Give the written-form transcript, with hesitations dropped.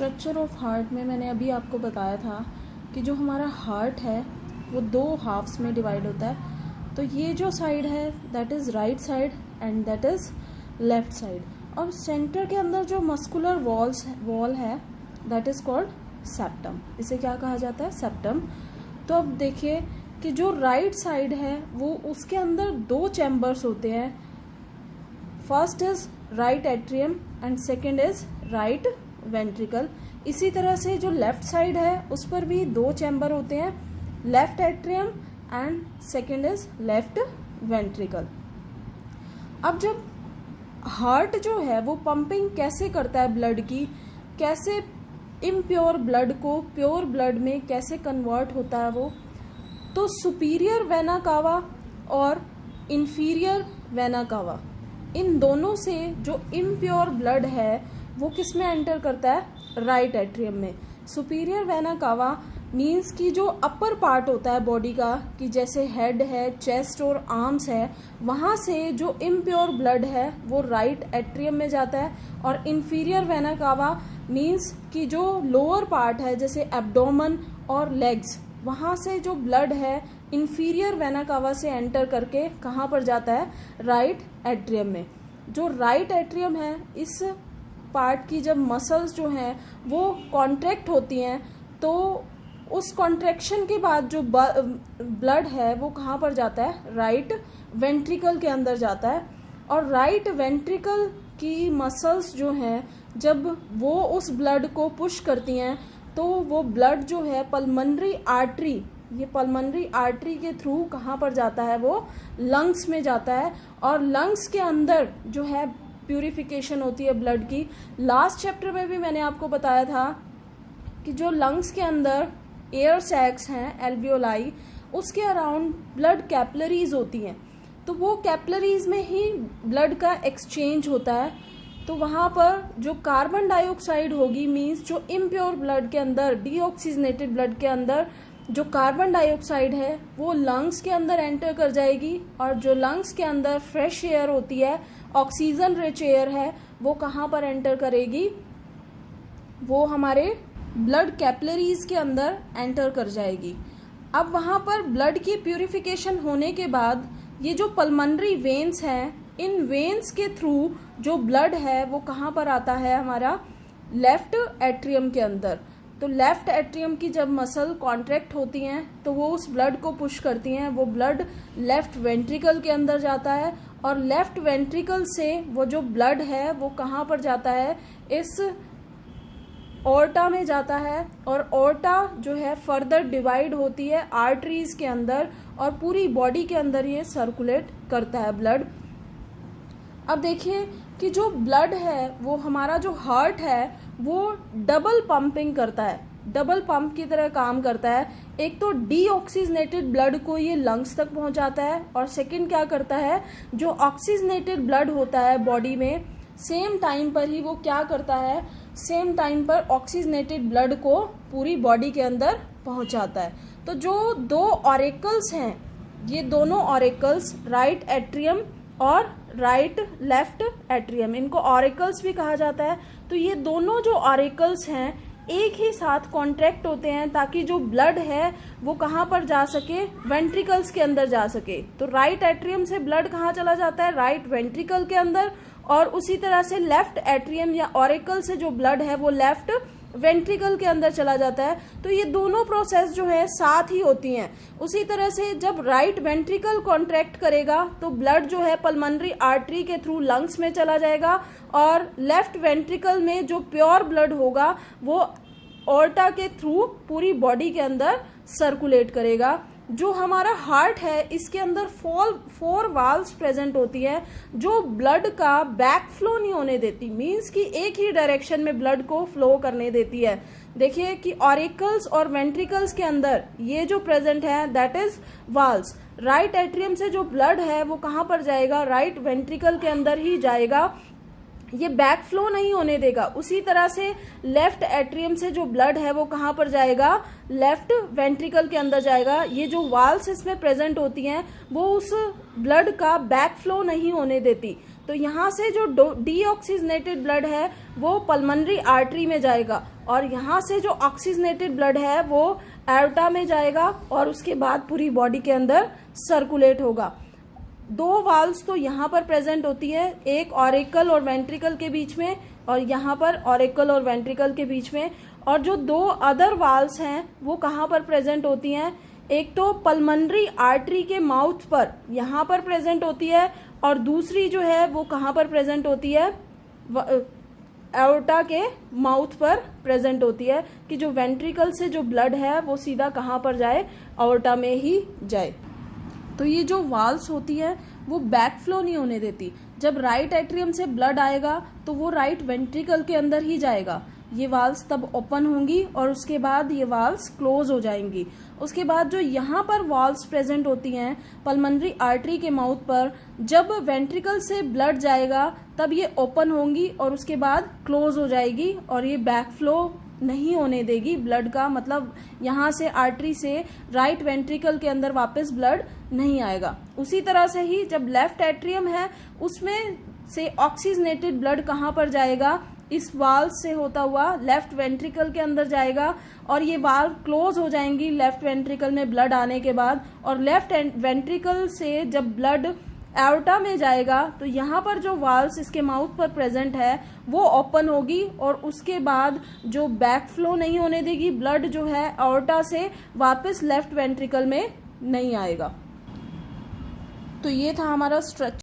Structure of heart में मैंने अभी आपको बताया था कि जो हमारा हार्ट है वो दो हाफ्स में डिवाइड होता है। तो ये जो साइड है that is right side and that is left side, और सेंटर के अंदर जो मस्कुलर वॉल है दैट इज़ कॉल्ड सेप्टम। इसे क्या कहा जाता है? सेप्टम। तो अब देखिए कि जो राइट साइड है वो उसके अंदर दो चैम्बर्स होते हैं। First is right atrium and second is right ventricle. इसी तरह से जो लेफ्ट साइड है उस पर भी दो चैम्बर होते हैं, left atrium and second is left ventricle. अब जब हार्ट जो है वो पंपिंग कैसे करता है ब्लड की, कैसे इम्प्योर ब्लड को प्योर ब्लड में कैसे कन्वर्ट होता है वो, तो सुपीरियर वेना कावा और इन्फीरियर वेना कावा, इन दोनों से जो इम्प्योर ब्लड है वो किस में एंटर करता है? राइट एट्रियम में। सुपीरियर वेना कावा मीन्स कि जो अपर पार्ट होता है बॉडी का, कि जैसे हेड है, चेस्ट और आर्म्स है, वहाँ से जो इम्प्योर ब्लड है वो राइट एट्रियम में जाता है। और इन्फीरियर वेना कावा मीन्स कि जो लोअर पार्ट है जैसे एब्डोमन और लेग्स, वहाँ से जो ब्लड है इन्फीरियर वेना कावा से एंटर करके कहाँ पर जाता है? राइट एट्रियम में। जो राइट एट्रियम है इस पार्ट की जब मसल्स जो हैं वो कॉन्ट्रैक्ट होती हैं तो उस कॉन्ट्रैक्शन के बाद जो ब्लड है वो कहाँ पर जाता है? राइट वेंट्रिकल के अंदर जाता है। और राइट वेंट्रिकल की मसल्स जो हैं जब वो उस ब्लड को पुश करती हैं तो वो ब्लड जो है पल्मोनरी आर्टरी, ये पल्मोनरी आर्टरी के थ्रू कहाँ पर जाता है? वो लंग्स में जाता है। और लंग्स के अंदर जो है प्यूरिफिकेशन होती है ब्लड की। लास्ट चैप्टर में भी मैंने आपको बताया था कि जो लंग्स के अंदर एयर सैक्स हैं एल्वियोलाई, उसके अराउंड ब्लड कैपिलरीज होती हैं, तो वो कैपिलरीज में ही ब्लड का एक्सचेंज होता है। तो वहाँ पर जो कार्बन डाइऑक्साइड होगी, मीन्स जो इम्प्योर ब्लड के अंदर, डीऑक्सीजनेटेड ब्लड के अंदर जो कार्बन डाइऑक्साइड है वो लंग्स के अंदर एंटर कर जाएगी, और जो लंग्स के अंदर फ्रेश एयर होती है, ऑक्सीजन रिच एयर है, वो कहाँ पर एंटर करेगी? वो हमारे ब्लड कैपिलरीज के अंदर एंटर कर जाएगी। अब वहाँ पर ब्लड की प्यूरिफिकेशन होने के बाद ये जो पल्मोनरी वेन्स हैं, इन वेन्स के थ्रू जो ब्लड है वो कहाँ पर आता है? हमारा लेफ्ट एट्रियम के अंदर। तो लेफ्ट एट्रियम की जब मसल कॉन्ट्रैक्ट होती हैं तो वो उस ब्लड को पुश करती हैं, वो ब्लड लेफ्ट वेंट्रिकल के अंदर जाता है, और लेफ्ट वेंट्रिकल से वो जो ब्लड है वो कहाँ पर जाता है? इस ऑर्टा में जाता है। और ऑर्टा जो है फर्दर डिवाइड होती है आर्टरीज के अंदर, और पूरी बॉडी के अंदर ये सर्कुलेट करता है ब्लड। अब देखिए कि जो ब्लड है वो हमारा जो हार्ट है वो डबल पंपिंग करता है, डबल पंप की तरह काम करता है। एक तो डीऑक्सीजनेटेड ब्लड को ये लंग्स तक पहुंचाता है, और सेकंड क्या करता है? जो ऑक्सीजनेटेड ब्लड होता है बॉडी में, सेम टाइम पर ही वो क्या करता है? सेम टाइम पर ऑक्सीजनेटेड ब्लड को पूरी बॉडी के अंदर पहुंचाता है। तो जो दो ऑरिकल्स हैं, ये दोनों ऑरिकल्स राइट एट्रियम और राइट लेफ्ट एट्रियम, इनको ऑरिकल्स भी कहा जाता है। तो ये दोनों जो ऑरिकल्स हैं एक ही साथ कॉन्ट्रैक्ट होते हैं ताकि जो ब्लड है वो कहाँ पर जा सके? वेंट्रिकल्स के अंदर जा सके। तो राइट एट्रियम से ब्लड कहाँ चला जाता है? राइट वेंट्रिकल के अंदर। और उसी तरह से लेफ्ट एट्रियम या ऑरिकल से जो ब्लड है वो लेफ्ट वेंट्रिकल के अंदर चला जाता है। तो ये दोनों प्रोसेस जो है साथ ही होती हैं। उसी तरह से जब राइट वेंट्रिकल कॉन्ट्रैक्ट करेगा तो ब्लड जो है पल्मोनरी आर्टरी के थ्रू लंग्स में चला जाएगा, और लेफ्ट वेंट्रिकल में जो प्योर ब्लड होगा वो ऑर्टा के थ्रू पूरी बॉडी के अंदर सर्कुलेट करेगा। जो हमारा हार्ट है इसके अंदर 4 वाल्व्स प्रेजेंट होती है जो ब्लड का बैक फ्लो नहीं होने देती, मींस कि एक ही डायरेक्शन में ब्लड को फ्लो करने देती है। देखिए कि ऑरिकल्स और वेंट्रिकल्स के अंदर ये जो प्रेजेंट है that is valves. Right atrium से जो ब्लड है वो कहाँ पर जाएगा? राइट वेंट्रिकल के अंदर ही जाएगा, ये बैक फ्लो नहीं होने देगा। उसी तरह से लेफ्ट एट्रियम से जो ब्लड है वो कहाँ पर जाएगा? लेफ्ट वेंट्रिकल के अंदर जाएगा। ये जो वाल्व्स इसमें प्रेजेंट होती हैं वो उस ब्लड का बैक फ्लो नहीं होने देती। तो यहाँ से जो डीऑक्सीजनेटेड ब्लड है वो पल्मोनरी आर्टरी में जाएगा और यहाँ से जो ऑक्सीजनेटेड ब्लड है वो एओर्टा में जाएगा और उसके बाद पूरी बॉडी के अंदर सर्कुलेट होगा। दो वाल्व्स तो यहाँ पर प्रेजेंट होती है, एक ऑरिकल और वेंट्रिकल के बीच में और यहाँ पर ऑरिकल और वेंट्रिकल के बीच में। और जो दो अदर वाल्व्स हैं वो कहाँ पर प्रेजेंट होती हैं, एक तो पल्मोनरी आर्टरी के माउथ पर यहाँ पर प्रेजेंट होती है और दूसरी जो है वो कहाँ पर प्रेजेंट होती है, एओर्टा के माउथ पर प्रेजेंट होती है कि जो वेंट्रिकल से जो ब्लड है वो सीधा कहाँ पर जाए, एओर्टा में ही जाए। तो ये जो वाल्व्स होती है वो बैक फ्लो नहीं होने देती। जब राइट एट्रियम से ब्लड आएगा तो वो राइट वेंट्रिकल के अंदर ही जाएगा, ये वाल्व्स तब ओपन होंगी और उसके बाद ये वाल्व्स क्लोज हो जाएंगी। उसके बाद जो यहाँ पर वाल्व्स प्रेजेंट होती हैं पल्मोनरी आर्टरी के माउथ पर, जब वेंट्रिकल से ब्लड जाएगा तब ये ओपन होंगी और उसके बाद क्लोज हो जाएगी और ये बैक फ्लो नहीं होने देगी ब्लड का, मतलब यहाँ से आर्टरी से राइट वेंट्रिकल के अंदर वापस ब्लड नहीं आएगा। उसी तरह से ही जब लेफ्ट एट्रियम है उसमें से ऑक्सीजनेटेड ब्लड कहाँ पर जाएगा, इस वाल्व से होता हुआ लेफ्ट वेंट्रिकल के अंदर जाएगा और ये वाल्व क्लोज हो जाएंगी लेफ्ट वेंट्रिकल में ब्लड आने के बाद। और लेफ्ट वेंट्रिकल से जब ब्लड एओर्टा में जाएगा तो यहाँ पर जो वाल्व्स इसके माउथ पर प्रेजेंट है वो ओपन होगी और उसके बाद जो बैक फ्लो नहीं होने देगी, ब्लड जो है एओर्टा से वापस लेफ्ट वेंट्रिकल में नहीं आएगा। तो ये था हमारा स्ट्रक्चर।